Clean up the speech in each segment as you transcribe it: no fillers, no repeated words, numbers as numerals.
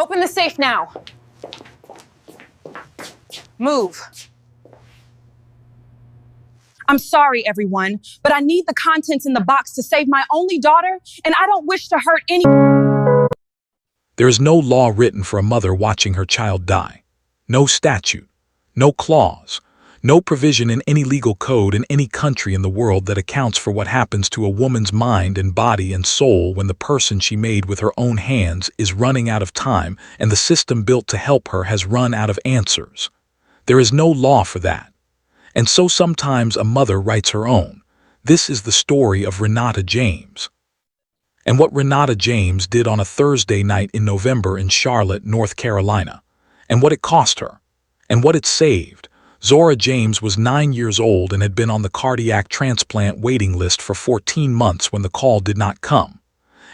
Open the safe now. Move. I'm sorry, everyone, but I need the contents in the box to save my only daughter, and I don't wish to hurt any. There is no law written for a mother watching her child die. No statute, no clause, no provision in any legal code in any country in the world that accounts for what happens to a woman's mind and body and soul when the person she made with her own hands is running out of time and the system built to help her has run out of answers. There is no law for that. And so sometimes a mother writes her own. This is the story of Renata James. And what Renata James did on a Thursday night in November in Charlotte, North Carolina, and what it cost her, and what it saved. Zora James was 9 years old and had been on the cardiac transplant waiting list for 14 months when the call did not come.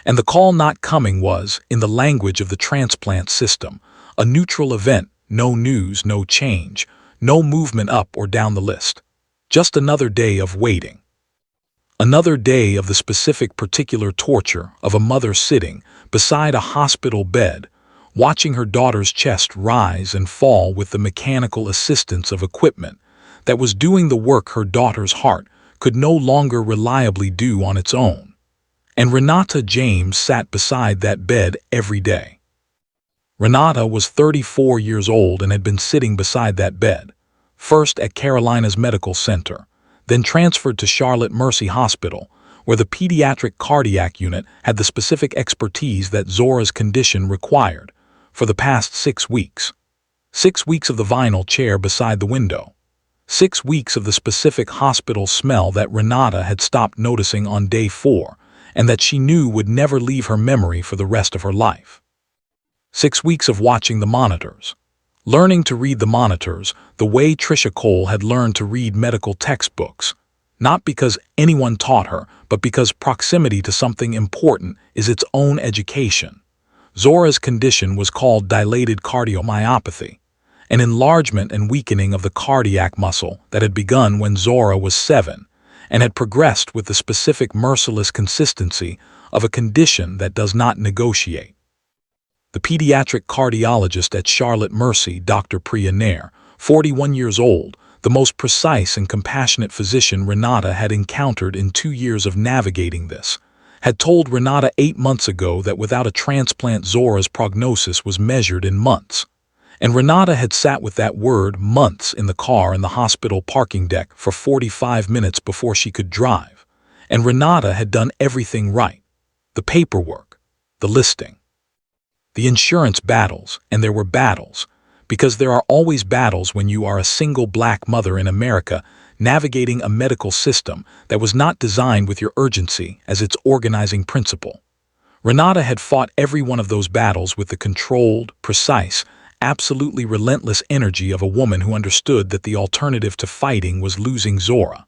And the call not coming was, in the language of the transplant system, a neutral event, no news, no change, no movement up or down the list. Just another day of waiting. Another day of the specific particular torture of a mother sitting beside a hospital bed, watching her daughter's chest rise and fall with the mechanical assistance of equipment that was doing the work her daughter's heart could no longer reliably do on its own. And Renata James sat beside that bed every day. Renata was 34 years old and had been sitting beside that bed, first at Carolina's Medical Center, then transferred to Charlotte Mercy Hospital, where the pediatric cardiac unit had the specific expertise that Zora's condition required, for the past 6 weeks. 6 weeks of the vinyl chair beside the window. 6 weeks of the specific hospital smell that Renata had stopped noticing on day 4, and that she knew would never leave her memory for the rest of her life. 6 weeks of watching the monitors. Learning to read the monitors the way Tricia Cole had learned to read medical textbooks, not because anyone taught her, but because proximity to something important is its own education. Zora's condition was called dilated cardiomyopathy, an enlargement and weakening of the cardiac muscle that had begun when Zora was 7 and had progressed with the specific merciless consistency of a condition that does not negotiate. The pediatric cardiologist at Charlotte Mercy, Dr. Priya Nair, 41 years old, the most precise and compassionate physician Renata had encountered in 2 years of navigating this, had told Renata 8 months ago that without a transplant Zora's prognosis was measured in months. And Renata had sat with that word months in the car in the hospital parking deck for 45 minutes before she could drive. And Renata had done everything right. The paperwork, the listing, the insurance battles, and there were battles, because there are always battles when you are a single black mother in America navigating a medical system that was not designed with your urgency as its organizing principle. Renata had fought every one of those battles with the controlled, precise, absolutely relentless energy of a woman who understood that the alternative to fighting was losing Zora.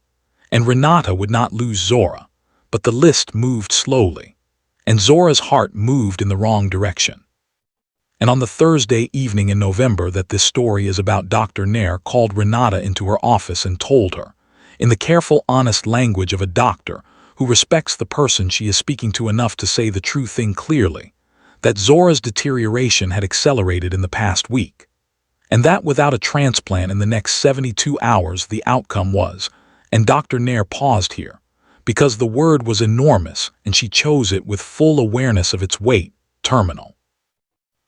And Renata would not lose Zora, but the list moved slowly, and Zora's heart moved in the wrong direction. And on the Thursday evening in November that this story is about, Dr. Nair called Renata into her office and told her, in the careful, honest language of a doctor who respects the person she is speaking to enough to say the true thing clearly, that Zora's deterioration had accelerated in the past week, and that without a transplant in the next 72 hours the outcome was, and Dr. Nair paused here, because the word was enormous and she chose it with full awareness of its weight, terminal.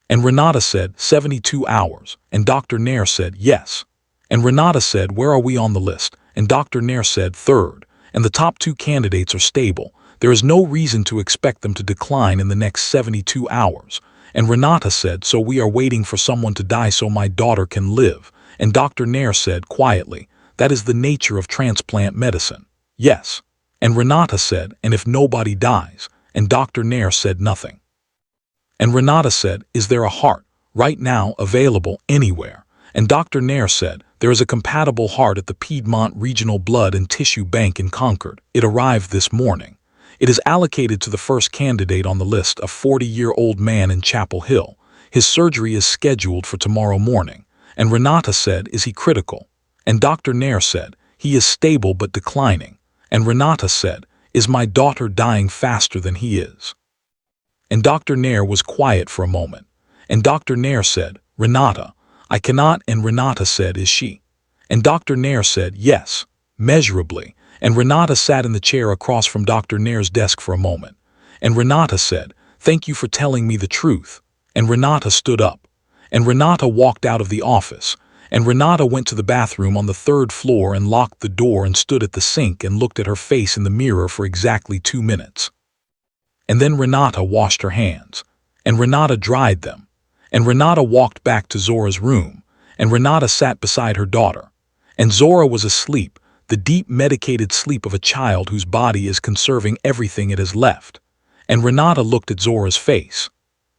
And Renata said, 72 hours, and Dr. Nair said, yes. And Renata said, where are we on the list? And Dr. Nair said, 3rd, and the top 2 candidates are stable. There is no reason to expect them to decline in the next 72 hours. And Renata said, so we are waiting for someone to die so my daughter can live. And Dr. Nair said quietly, that is the nature of transplant medicine. Yes. And Renata said, and if nobody dies? And Dr. Nair said nothing. And Renata said, is there a heart, right now, available anywhere? And Dr. Nair said, there is a compatible heart at the Piedmont Regional Blood and Tissue Bank in Concord. It arrived this morning. It is allocated to the first candidate on the list, a 40-year-old man in Chapel Hill. His surgery is scheduled for tomorrow morning. And Renata said, is he critical? And Dr. Nair said, he is stable but declining. And Renata said, is my daughter dying faster than he is? And Dr. Nair was quiet for a moment, And Dr. Nair said, "Renata, I cannot," and Renata said, "Is she?" And Dr. Nair said, "Yes, measurably." And Renata sat in the chair across from Dr. Nair's desk for a moment. And Renata said, "Thank you for telling me the truth." And Renata stood up. And Renata walked out of the office. And Renata went to the bathroom on the third floor and locked the door and stood at the sink and looked at her face in the mirror for exactly 2 minutes. And then Renata washed her hands. And Renata dried them. And Renata walked back to Zora's room. And Renata sat beside her daughter. And Zora was asleep, the deep medicated sleep of a child whose body is conserving everything it has left. And Renata looked at Zora's face.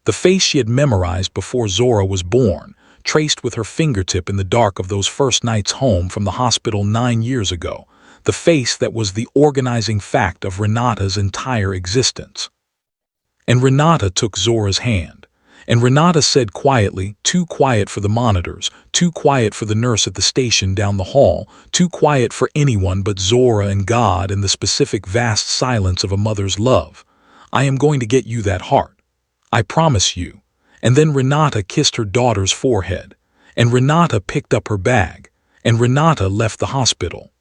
The face she had memorized before Zora was born, traced with her fingertip in the dark of those first nights home from the hospital 9 years ago, the face that was the organizing fact of Renata's entire existence. And Renata took Zora's hand. And Renata said quietly, too quiet for the monitors, too quiet for the nurse at the station down the hall, too quiet for anyone but Zora and God in the specific vast silence of a mother's love, "I am going to get you that heart. I promise you." And then Renata kissed her daughter's forehead. And Renata picked up her bag. And Renata left the hospital.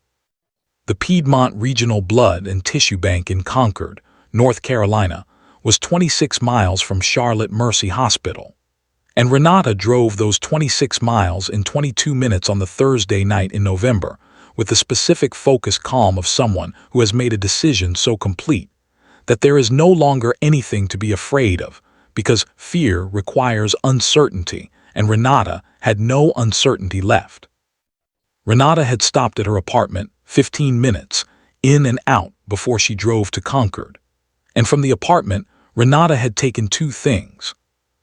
The Piedmont Regional Blood and Tissue Bank in Concord, North Carolina, was 26 miles from Charlotte Mercy Hospital. And Renata drove those 26 miles in 22 minutes on the Thursday night in November, with the specific focused calm of someone who has made a decision so complete that there is no longer anything to be afraid of, because fear requires uncertainty, and Renata had no uncertainty left. Renata had stopped at her apartment 15 minutes, in and out, before she drove to Concord. And from the apartment, Renata had taken 2 things.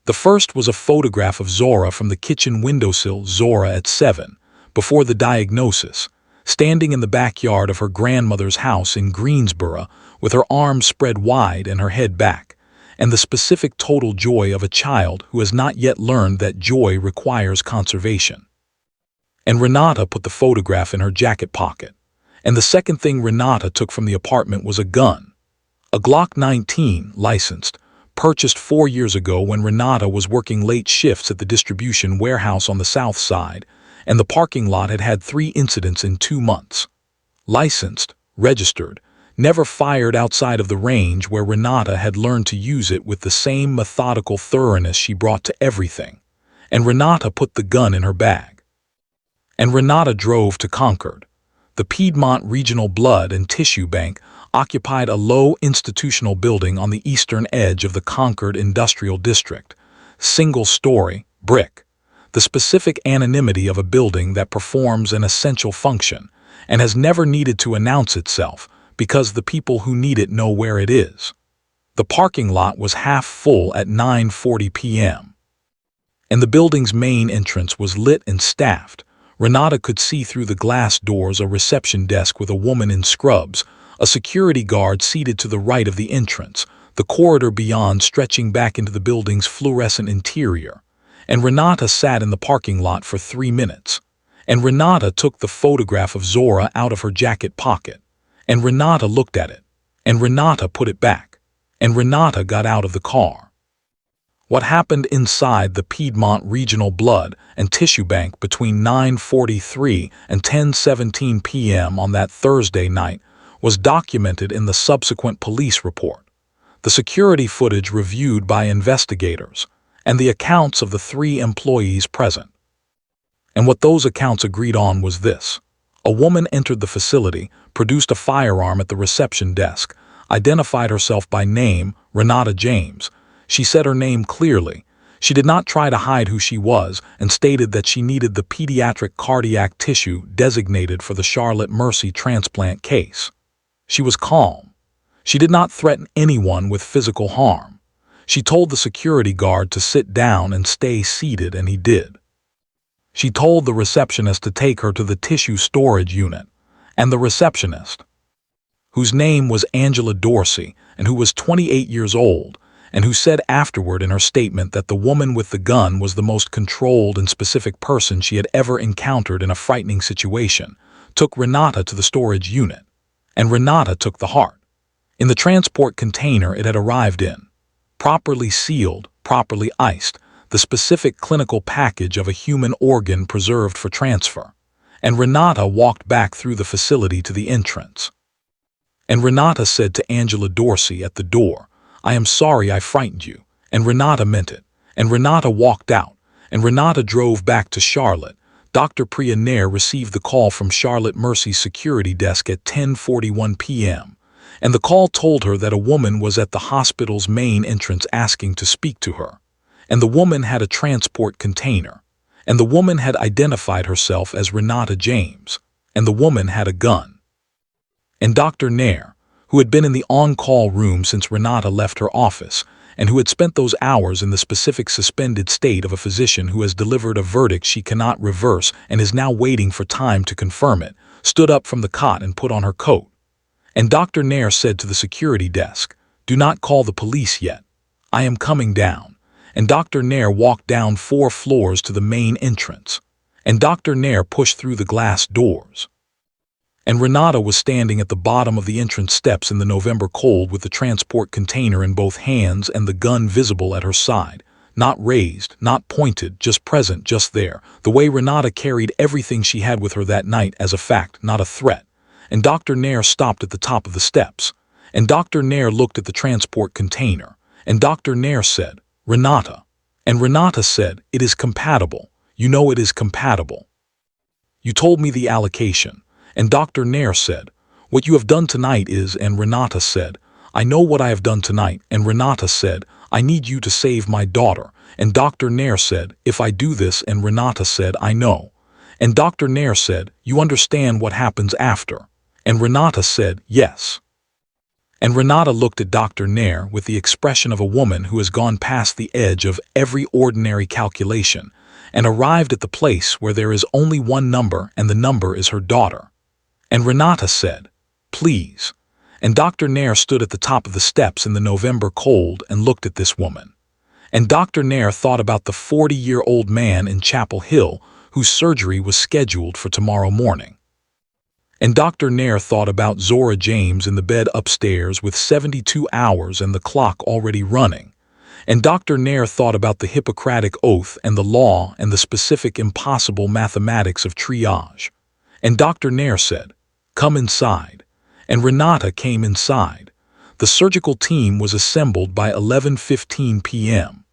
The first was a photograph of Zora from the kitchen windowsill, Zora at 7, before the diagnosis, standing in the backyard of her grandmother's house in Greensboro, with her arms spread wide and her head back, and the specific total joy of a child who has not yet learned that joy requires conservation. And Renata put the photograph in her jacket pocket. And the second thing Renata took from the apartment was a gun. A Glock 19, licensed, purchased 4 years ago when Renata was working late shifts at the distribution warehouse on the south side, and the parking lot had had 3 incidents in 2 months. Licensed, registered, never fired outside of the range where Renata had learned to use it with the same methodical thoroughness she brought to everything. And Renata put the gun in her bag. And Renata drove to Concord. The Piedmont Regional Blood and Tissue Bank occupied a low institutional building on the eastern edge of the Concord Industrial District, single-story, brick, the specific anonymity of a building that performs an essential function and has never needed to announce itself because the people who need it know where it is. The parking lot was half full at 9:40 p.m. And the building's main entrance was lit and staffed. Renata could see through the glass doors a reception desk with a woman in scrubs, a security guard seated to the right of the entrance, the corridor beyond stretching back into the building's fluorescent interior. And Renata sat in the parking lot for 3 minutes. And Renata took the photograph of Zora out of her jacket pocket. And Renata looked at it. And Renata put it back. And Renata got out of the car. What happened inside the Piedmont Regional Blood and Tissue Bank between 9:43 and 10:17 p.m. on that Thursday night was documented in the subsequent police report, the security footage reviewed by investigators, and the accounts of the 3 employees present. And what those accounts agreed on was this: a woman entered the facility, produced a firearm at the reception desk, identified herself by name, Renata James. She said her name clearly. She did not try to hide who she was and stated that she needed the pediatric cardiac tissue designated for the Charlotte Mercy transplant case. She was calm. She did not threaten anyone with physical harm. She told the security guard to sit down and stay seated, and he did. She told the receptionist to take her to the tissue storage unit, and the receptionist, whose name was Angela Dorsey and who was 28 years old, and who said afterward in her statement that the woman with the gun was the most controlled and specific person she had ever encountered in a frightening situation, took Renata to the storage unit. And Renata took the heart. In the transport container it had arrived in, properly sealed, properly iced, the specific clinical package of a human organ preserved for transfer. And Renata walked back through the facility to the entrance. And Renata said to Angela Dorsey at the door, "I am sorry I frightened you." And Renata meant it. And Renata walked out. And Renata drove back to Charlotte. Dr. Priya Nair received the call from Charlotte Mercy's security desk at 10:41 p.m. And the call told her that a woman was at the hospital's main entrance asking to speak to her. And the woman had a transport container. And the woman had identified herself as Renata James. And the woman had a gun. And Dr. Nair, who had been in the on-call room since Renata left her office, and who had spent those hours in the specific suspended state of a physician who has delivered a verdict she cannot reverse and is now waiting for time to confirm it, stood up from the cot and put on her coat. And Dr. Nair said to the security desk, "Do not call the police yet. I am coming down." And Dr. Nair walked down 4 floors to the main entrance. And Dr. Nair pushed through the glass doors. And Renata was standing at the bottom of the entrance steps in the November cold with the transport container in both hands and the gun visible at her side. Not raised, not pointed, just present, just there. The way Renata carried everything she had with her that night as a fact, not a threat. And Dr. Nair stopped at the top of the steps. And Dr. Nair looked at the transport container. And Dr. Nair said, "Renata." And Renata said, "It is compatible. You know it is compatible. You told me the allocation." And Dr. Nair said, "What you have done tonight is," and Renata said, "I know what I have done tonight." And Renata said, "I need you to save my daughter." And Dr. Nair said, "If I do this," and Renata said, "I know." And Dr. Nair said, "You understand what happens after?" And Renata said, "Yes." And Renata looked at Dr. Nair with the expression of a woman who has gone past the edge of every ordinary calculation and arrived at the place where there is only one number, and the number is her daughter. And Renata said, "Please." And Dr. Nair stood at the top of the steps in the November cold and looked at this woman. And Dr. Nair thought about the 40-year-old man in Chapel Hill whose surgery was scheduled for tomorrow morning. And Dr. Nair thought about Zora James in the bed upstairs with 72 hours and the clock already running. And Dr. Nair thought about the Hippocratic Oath and the law and the specific impossible mathematics of triage. And Dr. Nair said, "Come inside." And Renata came inside. The surgical team was assembled by 11:15 p.m.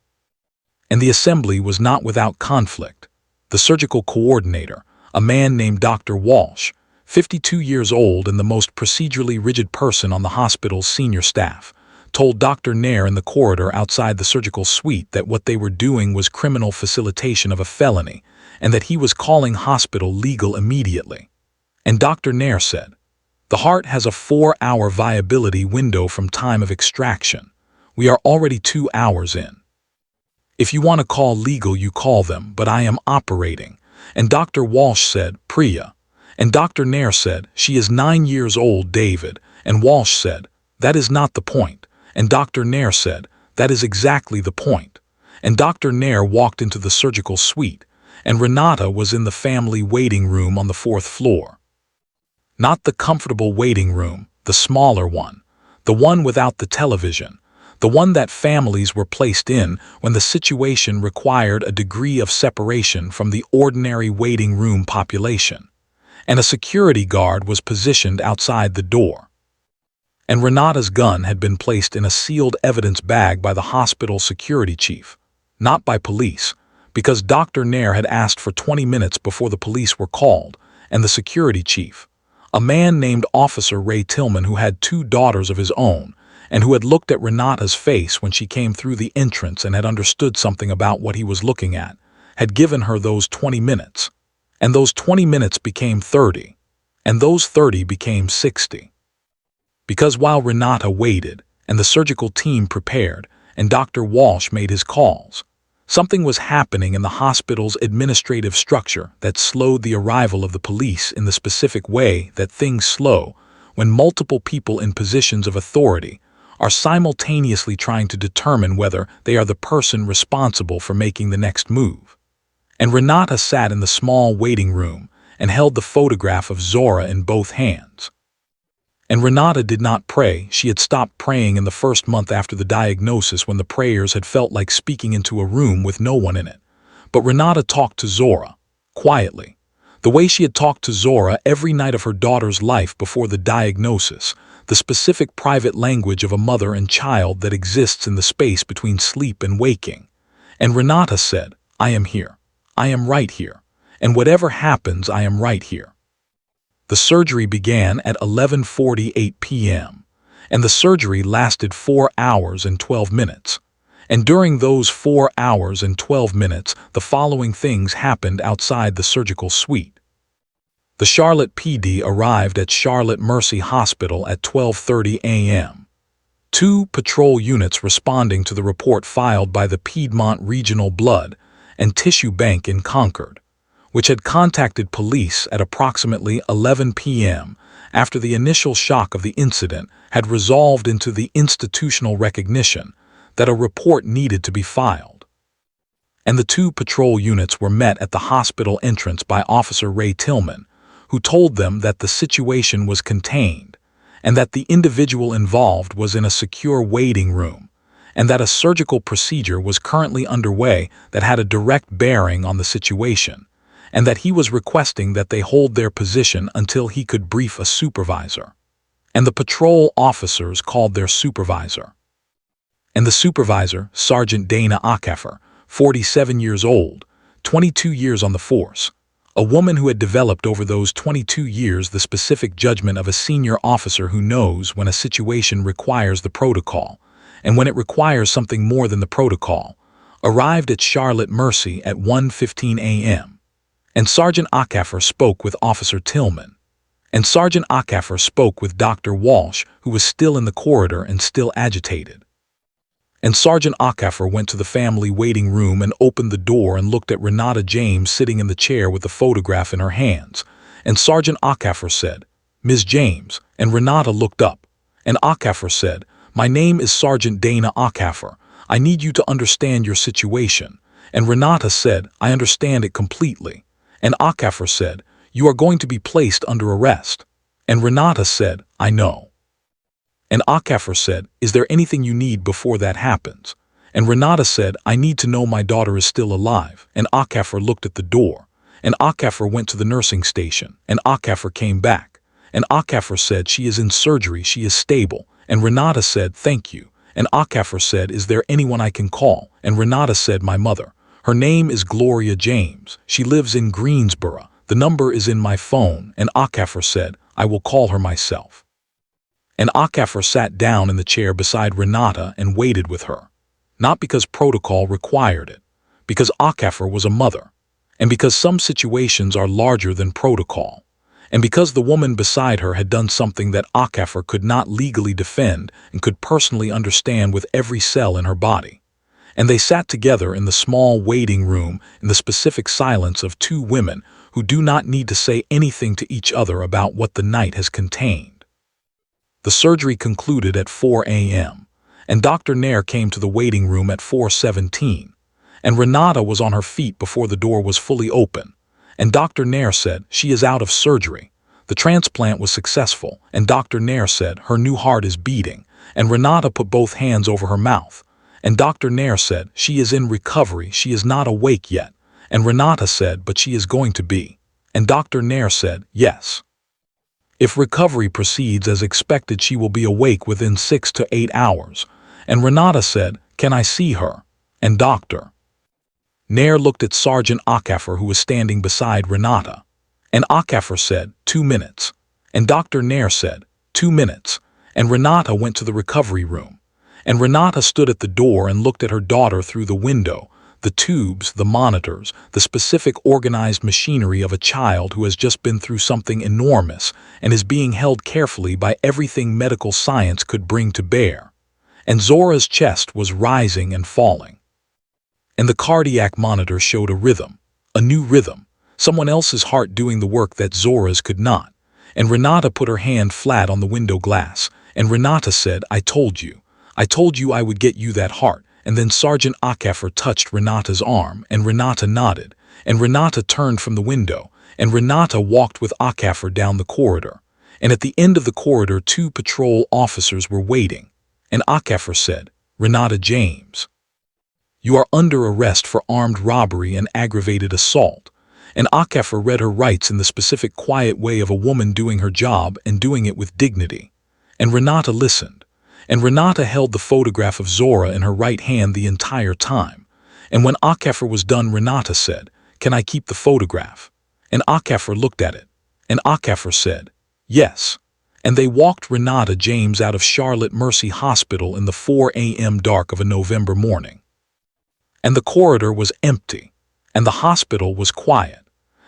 And the assembly was not without conflict. The surgical coordinator, a man named Dr. Walsh, 52 years old and the most procedurally rigid person on the hospital's senior staff, told Dr. Nair in the corridor outside the surgical suite that what they were doing was criminal facilitation of a felony and that he was calling hospital legal immediately. And Dr. Nair said, "The heart has a 4-hour viability window from time of extraction. We are already 2 hours in. If you want to call legal, you call them, but I am operating." And Dr. Walsh said, "Priya." And Dr. Nair said, "She is 9 years old, David." And Walsh said, "That is not the point." And Dr. Nair said, "That is exactly the point." And Dr. Nair walked into the surgical suite, and Renata was in the family waiting room on the 4th floor. Not the comfortable waiting room, the smaller one, the one without the television, the one that families were placed in when the situation required a degree of separation from the ordinary waiting room population. And a security guard was positioned outside the door. And Renata's gun had been placed in a sealed evidence bag by the hospital security chief, not by police, because Dr. Nair had asked for 20 minutes before the police were called, and the security chief, a man named Officer Ray Tillman who had 2 daughters of his own, and who had looked at Renata's face when she came through the entrance and had understood something about what he was looking at, had given her those 20 minutes. And those 20 minutes became 30, and those 30 became 60. Because while Renata waited, and the surgical team prepared, and Dr. Walsh made his calls, something was happening in the hospital's administrative structure that slowed the arrival of the police in the specific way that things slow when multiple people in positions of authority are simultaneously trying to determine whether they are the person responsible for making the next move. And Renata sat in the small waiting room and held the photograph of Zora in both hands. And Renata did not pray. She had stopped praying in the first month after the diagnosis, when the prayers had felt like speaking into a room with no one in it. But Renata talked to Zora, quietly, the way she had talked to Zora every night of her daughter's life before the diagnosis, the specific private language of a mother and child that exists in the space between sleep and waking. And Renata said, "I am here. I am right here. And whatever happens, I am right here." The surgery began at 11:48 p.m., and the surgery lasted 4 hours and 12 minutes. And during those 4 hours and 12 minutes, the following things happened outside the surgical suite. The Charlotte PD arrived at Charlotte Mercy Hospital at 12:30 a.m. 2 patrol units responding to the report filed by the Piedmont Regional Blood and Tissue Bank in Concord, which had contacted police at approximately 11 p.m. after the initial shock of the incident had resolved into the institutional recognition that a report needed to be filed. And the 2 patrol units were met at the hospital entrance by Officer Ray Tillman, who told them that the situation was contained and that the individual involved was in a secure waiting room, and that a surgical procedure was currently underway that had a direct bearing on the situation, and that he was requesting that they hold their position until he could brief a supervisor. And the patrol officers called their supervisor. And the supervisor, Sergeant Dana Acaffer, 47 years old, 22 years on the force, a woman who had developed over those 22 years the specific judgment of a senior officer who knows when a situation requires the protocol, and when it requires something more than the protocol, arrived at Charlotte Mercy at 1:15 a.m. And Sergeant Acaffer spoke with Officer Tillman. And Sergeant Acaffer spoke with Dr. Walsh, who was still in the corridor and still agitated. And Sergeant Acaffer went to the family waiting room and opened the door and looked at Renata James sitting in the chair with the photograph in her hands. And Sergeant Acaffer said, "Ms. James," and Renata looked up. And Acaffer said, "My name is Sergeant Dana Acaffer. I need you to understand your situation." And Renata said, "I understand it completely." And Acaffer said, "You are going to be placed under arrest." And Renata said, "I know." And Acaffer said, "Is there anything you need before that happens?" And Renata said, "I need to know my daughter is still alive." And Acaffer looked at the door. And Acaffer went to the nursing station. And Acaffer came back. And Acaffer said, "She is in surgery. She is stable." And Renata said, "Thank you." And Acaffer said, "Is there anyone I can call?" And Renata said, "My mother. Her name is Gloria James. She lives in Greensboro. The number is in my phone." And Acaffer said, "I will call her myself." And Acaffer sat down in the chair beside Renata and waited with her, not because protocol required it, because Acaffer was a mother, and because some situations are larger than protocol, and because the woman beside her had done something that Acaffer could not legally defend and could personally understand with every cell in her body. And they sat together in the small waiting room in the specific silence of 2 women who do not need to say anything to each other about what the night has contained. The surgery concluded at 4 a.m., and Dr. Nair came to the waiting room at 4:17, and Renata was on her feet before the door was fully open, and Dr. Nair said, "She is out of surgery. The transplant was successful," and Dr. Nair said, "Her new heart is beating," and Renata put both hands over her mouth, and Dr. Nair said, "She is in recovery. She is not awake yet," and Renata said, "But she is going to be," and Dr. Nair said, "Yes. If recovery proceeds as expected, she will be awake within 6 to 8 hours." And Renata said, "Can I see her?" And Dr. Nair looked at Sergeant Acaffer, who was standing beside Renata. And Acaffer said, "2 minutes." And Dr. Nair said, "2 minutes." And Renata went to the recovery room. And Renata stood at the door and looked at her daughter through the window, the tubes, the monitors, the specific organized machinery of a child who has just been through something enormous and is being held carefully by everything medical science could bring to bear. And Zora's chest was rising and falling. And the cardiac monitor showed a rhythm, a new rhythm, someone else's heart doing the work that Zora's could not. And Renata put her hand flat on the window glass, and Renata said, "I told you I would get you that heart." And then Sergeant Acaffer touched Renata's arm, and Renata nodded, and Renata turned from the window, and Renata walked with Acaffer down the corridor. and at the end of the corridor 2 patrol officers were waiting. An officer said, "Renata James, you are under arrest for armed robbery and aggravated assault." An officer read her rights in the specific quiet way of a woman doing her job and doing it with dignity. And Renata listened. And Renata held the photograph of Zora in her right hand the entire time. And when officer was done, Renata said, "Can I keep the photograph?" An officer looked at it. An officer said, "Yes." And they walked Renata James out of Charlotte Mercy Hospital in the 4 a.m. dark of a November morning. And the corridor was empty, and the hospital was quiet.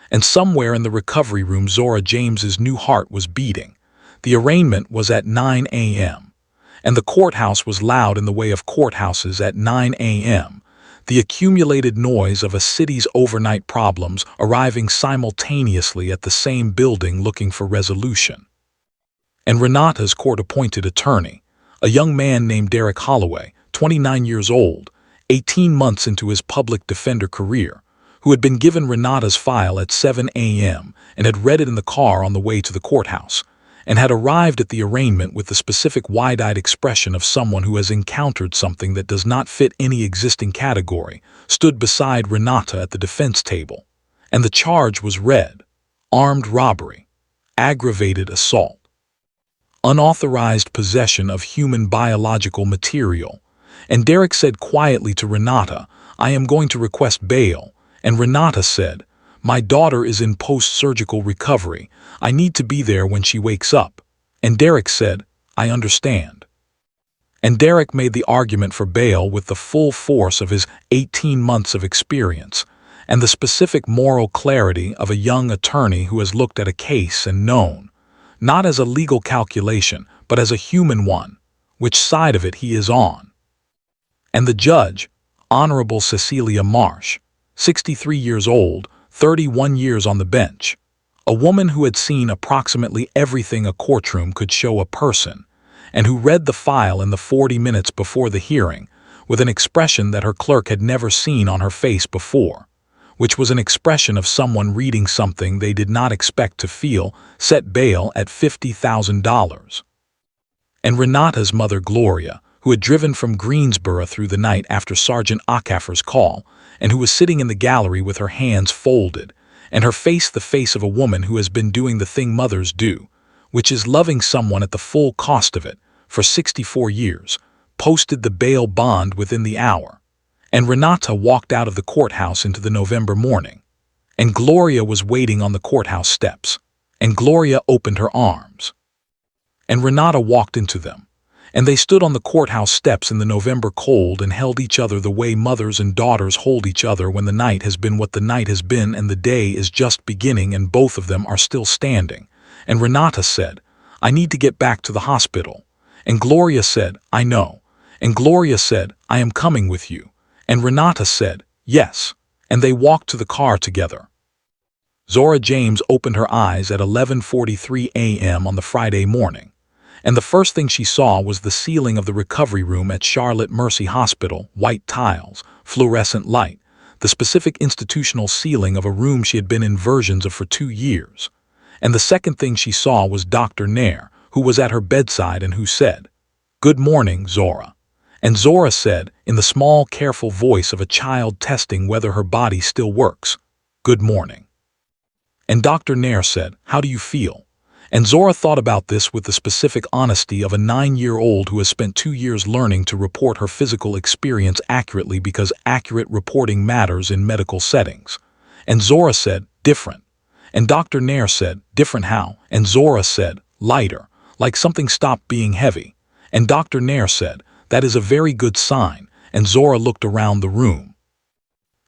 And somewhere in the recovery room, Zora James's new heart was beating. The arraignment was at 9 a.m. And the courthouse was loud in the way of courthouses at 9 a.m. The accumulated noise of a city's overnight problems arriving simultaneously at the same building looking for resolution. And Renata's court-appointed attorney, a young man named Derek Holloway, 29 years old, 18 months into his public defender career, who had been given Renata's file at 7 a.m. and had read it in the car on the way to the courthouse, and had arrived at the arraignment with the specific wide-eyed expression of someone who has encountered something that does not fit any existing category, stood beside Renata at the defense table. And the charge was read: armed robbery, aggravated assault, unauthorized possession of human biological material. And Derek said quietly to Renata, "I am going to request bail." And Renata said, "My daughter is in post-surgical recovery. I need to be there when she wakes up." And Derek said, "I understand." And Derek made the argument for bail with the full force of his 18 months of experience and the specific moral clarity of a young attorney who has looked at a case and known, not as a legal calculation, but as a human one, which side of it he is on. And the judge, Honorable Cecilia Marsh, 63 years old, 31 years on the bench, a woman who had seen approximately everything a courtroom could show a person, and who read the file in the 40 minutes before the hearing with an expression that her clerk had never seen on her face before, which was an expression of someone reading something they did not expect to feel, set bail at $50,000. And Renata's mother, Gloria, who had driven from Greensboro through the night after Sergeant Ockafer's call, and who was sitting in the gallery with her hands folded, and her face the face of a woman who has been doing the thing mothers do, which is loving someone at the full cost of it, for 64 years, posted the bail bond within the hour. And Renata walked out of the courthouse into the November morning. And Gloria was waiting on the courthouse steps. And Gloria opened her arms. And Renata walked into them. And they stood on the courthouse steps in the November cold and held each other the way mothers and daughters hold each other when the night has been what the night has been and the day is just beginning and both of them are still standing. And Renata said, "I need to get back to the hospital." And Gloria said, "I know." And Gloria said, "I am coming with you." And Renata said, "Yes." And they walked to the car together. Zora James opened her eyes at 11:43 a.m. on the Friday morning. And the first thing she saw was the ceiling of the recovery room at Charlotte Mercy Hospital, white tiles, fluorescent light, the specific institutional ceiling of a room she had been in versions of for 2 years. And the second thing she saw was Dr. Nair, who was at her bedside and who said, "Good morning, Zora." And Zora said, in the small, careful voice of a child testing whether her body still works, "Good morning." And Dr. Nair said, "How do you feel?" And Zora thought about this with the specific honesty of a 9-year-old who has spent 2 years learning to report her physical experience accurately because accurate reporting matters in medical settings. And Zora said, "Different." And Dr. Nair said, "Different how?" And Zora said, "Lighter, like something stopped being heavy." And Dr. Nair said, "That is a very good sign." And Zora looked around the room.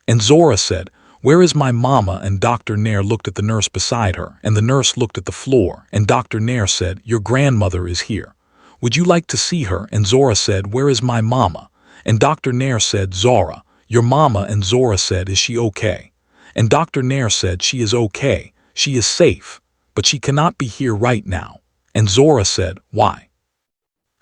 And Zora said, "Where is my mama?" And Dr. Nair looked at the nurse beside her, and the nurse looked at the floor, and Dr. Nair said, "Your grandmother is here. Would you like to see her?" And Zora said, "Where is my mama?" And Dr. Nair said, "Zora, your mama." And Zora said, "Is she okay?" And Dr. Nair said, "She is okay. She is safe, but she cannot be here right now." And Zora said, "Why?"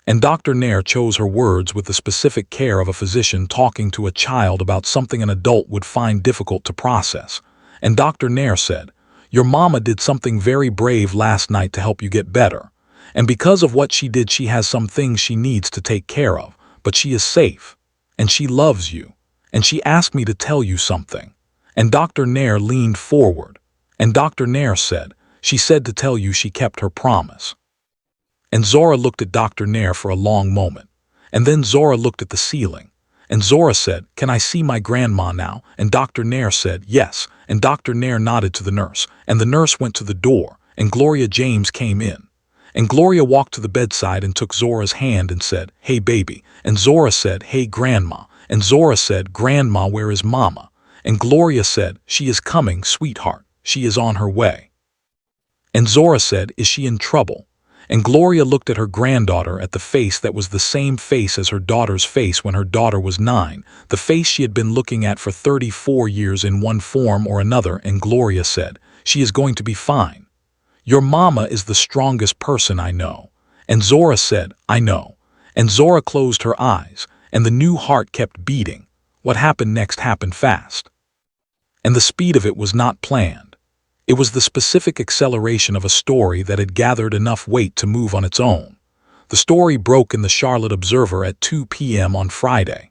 And Dr. Nair chose her words with the specific care of a physician talking to a child about something an adult would find difficult to process. And Dr. Nair said, Your mama did something very brave last night to help you get better. And because of what she did, she has some things she needs to take care of, but she is safe. And she loves you. And she asked me to tell you something. And Dr. Nair leaned forward. And Dr. Nair said, she said to tell you she kept her promise. And Zora looked at Dr. Nair for a long moment. And then Zora looked at the ceiling. And Zora said, can I see my grandma now? And Dr. Nair said, yes. And Dr. Nair nodded to the nurse. And the nurse went to the door. And Gloria James came in. And Gloria walked to the bedside and took Zora's hand and said, hey baby. And Zora said, hey grandma. And Zora said, grandma, where is mama? And Gloria said, she is coming, sweetheart. She is on her way. And Zora said, is she in trouble? And Gloria looked at her granddaughter, at the face that was the same face as her daughter's face when her daughter was 9, the face she had been looking at for 34 years in one form or another, and Gloria said, she is going to be fine. Your mama is the strongest person I know. And Zora said, I know. And Zora closed her eyes, and the new heart kept beating. What happened next happened fast. And the speed of it was not planned. It was the specific acceleration of a story that had gathered enough weight to move on its own. The story broke in the Charlotte Observer at 2 p.m. on Friday.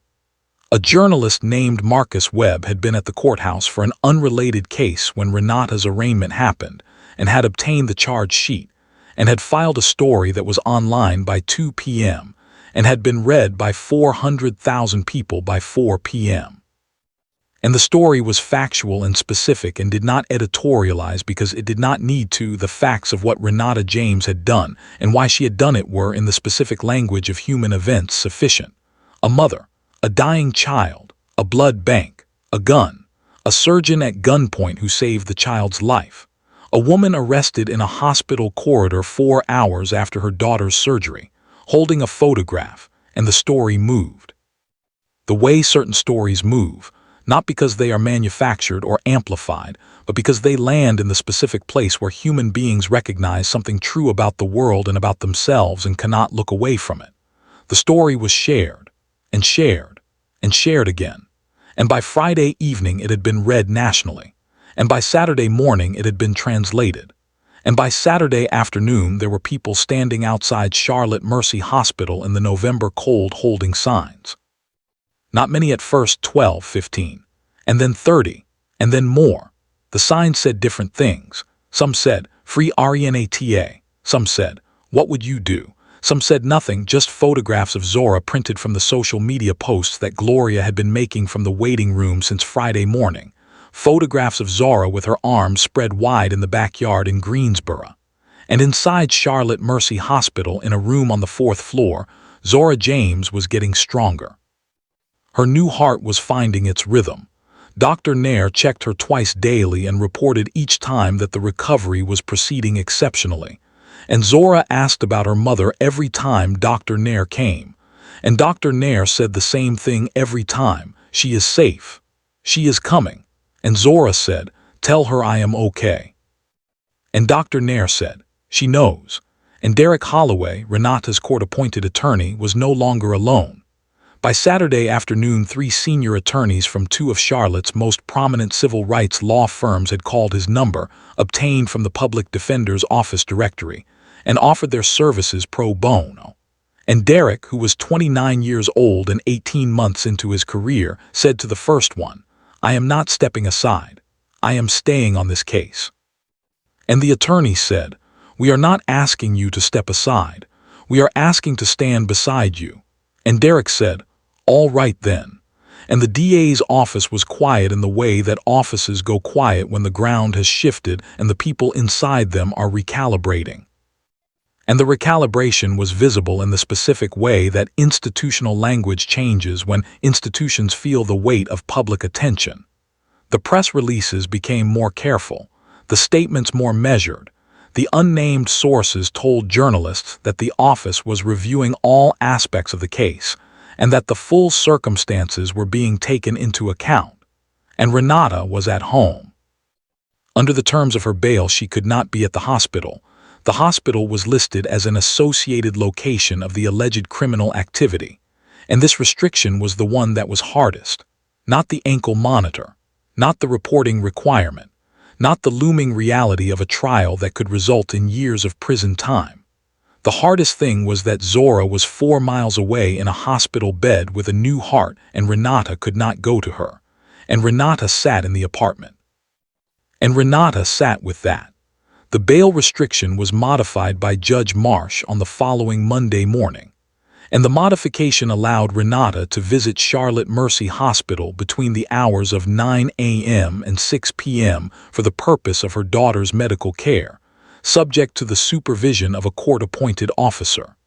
A journalist named Marcus Webb had been at the courthouse for an unrelated case when Renata's arraignment happened and had obtained the charge sheet and had filed a story that was online by 2 p.m. and had been read by 400,000 people by 4 p.m. And the story was factual and specific and did not editorialize because it did not need to. The facts of what Renata James had done and why she had done it were, in the specific language of human events, sufficient. A mother, a dying child, a blood bank, a gun, a surgeon at gunpoint who saved the child's life, a woman arrested in a hospital corridor 4 hours after her daughter's surgery, holding a photograph, and the story moved. The way certain stories move, not because they are manufactured or amplified, but because they land in the specific place where human beings recognize something true about the world and about themselves and cannot look away from it. The story was shared, and shared, and shared again. And by Friday evening it had been read nationally. And by Saturday morning it had been translated. And by Saturday afternoon there were people standing outside Charlotte Mercy Hospital in the November cold holding signs. Not many at first, 12, 15, and then 30, and then more. The signs said different things. Some said, free Renata. Some said, what would you do? Some said nothing, just photographs of Zora printed from the social media posts that Gloria had been making from the waiting room since Friday morning. Photographs of Zora with her arms spread wide in the backyard in Greensboro. And inside Charlotte Mercy Hospital, in a room on the 4th floor, Zora James was getting stronger. Her new heart was finding its rhythm. Dr. Nair checked her twice daily and reported each time that the recovery was proceeding exceptionally. And Zora asked about her mother every time Dr. Nair came. And Dr. Nair said the same thing every time. She is safe. She is coming. And Zora said, tell her I am okay. And Dr. Nair said, she knows. And Derek Holloway, Renata's court-appointed attorney, was no longer alone. By Saturday afternoon, 3 senior attorneys from 2 of Charlotte's most prominent civil rights law firms had called his number, obtained from the public defender's office directory, and offered their services pro bono. And Derek, who was 29 years old and 18 months into his career, said to the first one, I am not stepping aside. I am staying on this case. And the attorney said, we are not asking you to step aside. We are asking to stand beside you. And Derek said, all right then. And the DA's office was quiet in the way that offices go quiet when the ground has shifted and the people inside them are recalibrating. And the recalibration was visible in the specific way that institutional language changes when institutions feel the weight of public attention. The press releases became more careful, the statements more measured. The unnamed sources told journalists that the office was reviewing all aspects of the case and that the full circumstances were being taken into account. And Renata was at home. Under the terms of her bail, she could not be at the hospital. The hospital was listed as an associated location of the alleged criminal activity, and this restriction was the one that was hardest. Not the ankle monitor, not the reporting requirement, not the looming reality of a trial that could result in years of prison time. The hardest thing was that Zora was 4 miles away in a hospital bed with a new heart, and Renata could not go to her. And Renata sat in the apartment. And Renata sat with that. The bail restriction was modified by Judge Marsh on the following Monday morning, and the modification allowed Renata to visit Charlotte Mercy Hospital between the hours of 9 a.m. and 6 p.m. for the purpose of her daughter's medical care, subject to the supervision of a court-appointed officer.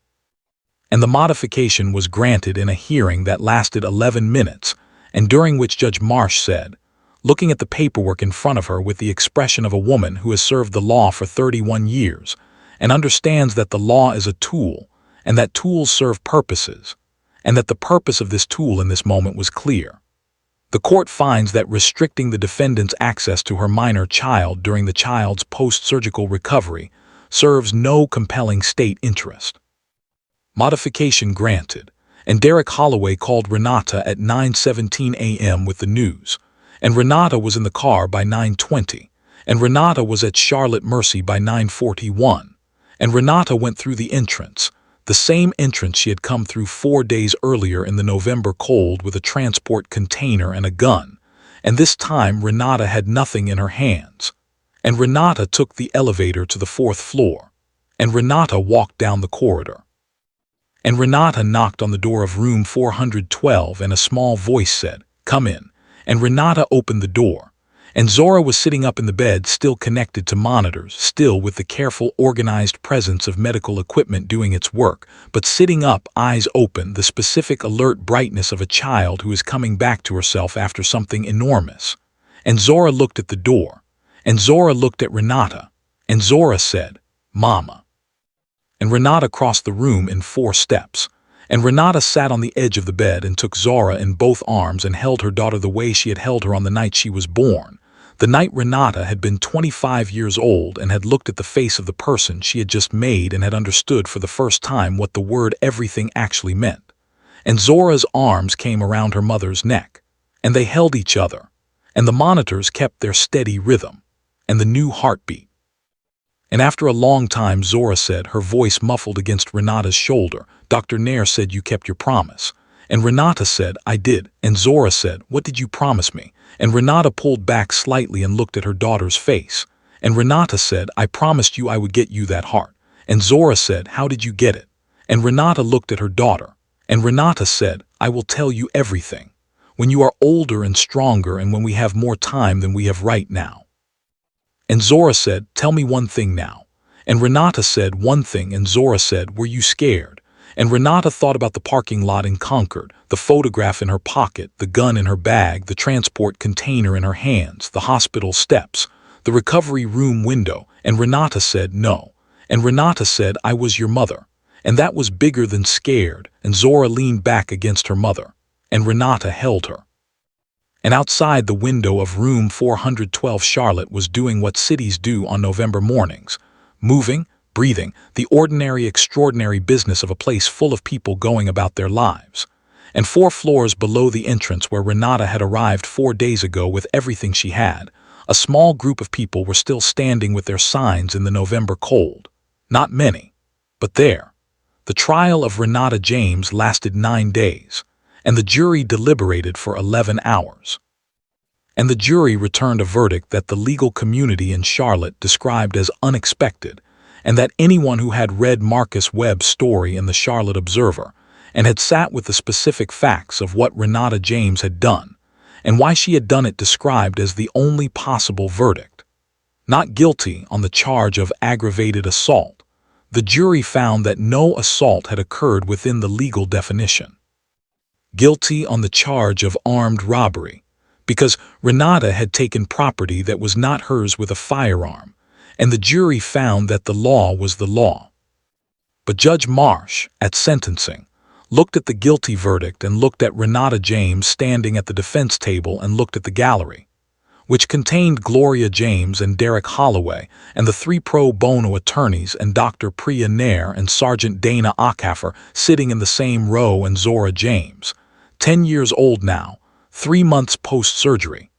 And the modification was granted in a hearing that lasted 11 minutes, and during which Judge Marsh said, looking at the paperwork in front of her with the expression of a woman who has served the law for 31 years and understands that the law is a tool and that tools serve purposes, and that the purpose of this tool in this moment was clear. The court finds that restricting the defendant's access to her minor child during the child's post-surgical recovery serves no compelling state interest. Modification granted, and Derek Holloway called Renata at 9:17 a.m. with the news, and Renata was in the car by 9:20, and Renata was at Charlotte Mercy by 9:41, and Renata went through the entrance, the same entrance she had come through 4 days earlier in the November cold with a transport container and a gun, and this time Renata had nothing in her hands. And Renata took the elevator to the 4th floor, and Renata walked down the corridor. And Renata knocked on the door of room 412 and a small voice said, "Come in." And Renata opened the door, and Zora was sitting up in the bed, still connected to monitors, still with the careful, organized presence of medical equipment doing its work, but sitting up, eyes open, the specific alert brightness of a child who is coming back to herself after something enormous. And Zora looked at the door, and Zora looked at Renata, and Zora said, "Mama." And Renata crossed the room in 4 steps. And Renata sat on the edge of the bed and took Zora in both arms and held her daughter the way she had held her on the night she was born, the night Renata had been 25 years old and had looked at the face of the person she had just made and had understood for the first time what the word everything actually meant. And Zora's arms came around her mother's neck, and they held each other, and the monitors kept their steady rhythm, and the new heartbeat. And after a long time, Zora said, her voice muffled against Renata's shoulder, "Dr. Nair said you kept your promise." And Renata said, "I did." And Zora said, "What did you promise me?" And Renata pulled back slightly and looked at her daughter's face. And Renata said, "I promised you I would get you that heart." And Zora said, "How did you get it?" And Renata looked at her daughter. And Renata said, "I will tell you everything. When you are older and stronger and when we have more time than we have right now." And Zora said, "Tell me one thing now." And Renata said, "One thing." And Zora said, "Were you scared?" And Renata thought about the parking lot in Concord, the photograph in her pocket, the gun in her bag, the transport container in her hands, the hospital steps, the recovery room window, and Renata said, "No." And Renata said, "I was your mother." And that was bigger than scared, and Zora leaned back against her mother, and Renata held her. And outside the window of room 412, Charlotte was doing what cities do on November mornings, moving, breathing, the ordinary, extraordinary business of a place full of people going about their lives. And 4 floors below the entrance where Renata had arrived 4 days ago with everything she had, a small group of people were still standing with their signs in the November cold. Not many, but there. The trial of Renata James lasted 9 days, and the jury deliberated for 11 hours. And the jury returned a verdict that the legal community in Charlotte described as unexpected, and that anyone who had read Marcus Webb's story in the Charlotte Observer and had sat with the specific facts of what Renata James had done, and why she had done it, described as the only possible verdict. Not guilty on the charge of aggravated assault, the jury found that no assault had occurred within the legal definition. Guilty on the charge of armed robbery, because Renata had taken property that was not hers with a firearm, and the jury found that the law was the law. But Judge Marsh, at sentencing, looked at the guilty verdict and looked at Renata James standing at the defense table and looked at the gallery, which contained Gloria James and Derek Holloway and the 3 pro bono attorneys and Dr. Priya Nair and Sergeant Dana Ockhafer sitting in the same row, and Zora James, 10 years old now, 3 months post-surgery,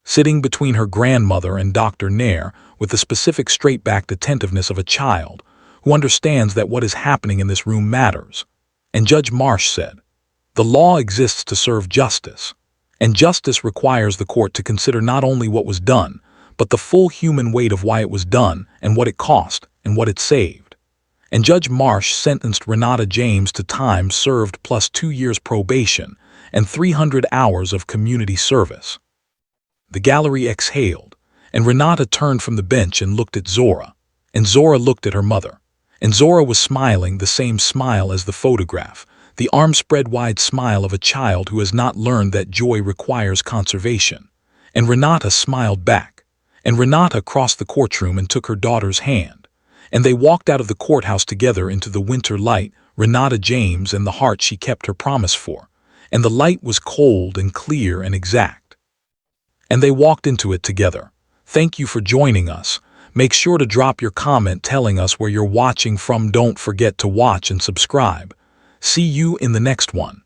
sitting between her grandmother and Dr. Nair with the specific straight-backed attentiveness of a child who understands that what is happening in this room matters. And Judge Marsh said, "The law exists to serve justice, and justice requires the court to consider not only what was done, but the full human weight of why it was done and what it cost and what it saved." And Judge Marsh sentenced Renata James to time served plus 2 years probation and 300 hours of community service. The gallery exhaled, and Renata turned from the bench and looked at Zora, and Zora looked at her mother, and Zora was smiling the same smile as the photograph, the arms spread wide smile of a child who has not learned that joy requires conservation. And Renata smiled back, and Renata crossed the courtroom and took her daughter's hand, and they walked out of the courthouse together into the winter light, Renata James and the heart she kept her promise for, and the light was cold and clear and exact. And they walked into it together. Thank you for joining us. Make sure to drop your comment telling us where you're watching from. Don't forget to watch and subscribe. See you in the next one.